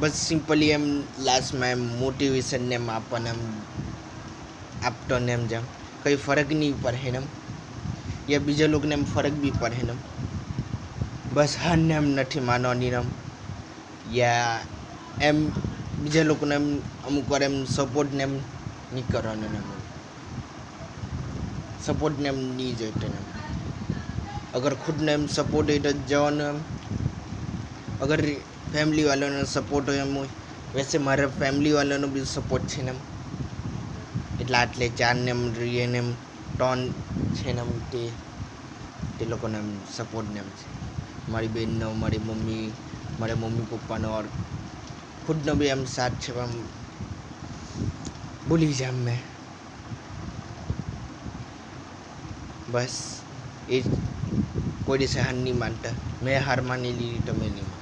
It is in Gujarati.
બસ સિમ્પલી એમ લાસ્ટમાં એમ મોટિવેશનને એમ આપણને એમ આપતો ને એમ જેમ કંઈ ફરક નહીં પડે એમ યા બીજા લોકોને એમ ફરક બી પડે એમ બસ હારને એમ નથી માનવાની એમ યા એમ બીજા લોકોને એમ અમુક વાર એમ સપોર્ટને એમ નહીં કરવાનો એમ સપોર્ટને એમ નહીં જોઈતો એમ અગર ખુદને એમ સપોર્ટ હોય તો જવાનું એમ અગર ફેમિલી વાળાનો સપોર્ટ હોય એમ હોય વैसे મારા ફેમિલી વાળાનો બી સપોર્ટ છે ને એમ એટલે આટલે ચારને એમ રહીને એમ ટોન છે ને એમ તે લોકોને એમ સપોર્ટને એમ છે મારી બહેનનો મારી મમ્મી પપ્પાનો ઓર ખુદનો બી એમ સાથ છે એમ ભૂલી જામ મેં બસ એ કોઈ દિવસે હાર નહીં માનતા મેં હાર માની લીધી તમે નહીં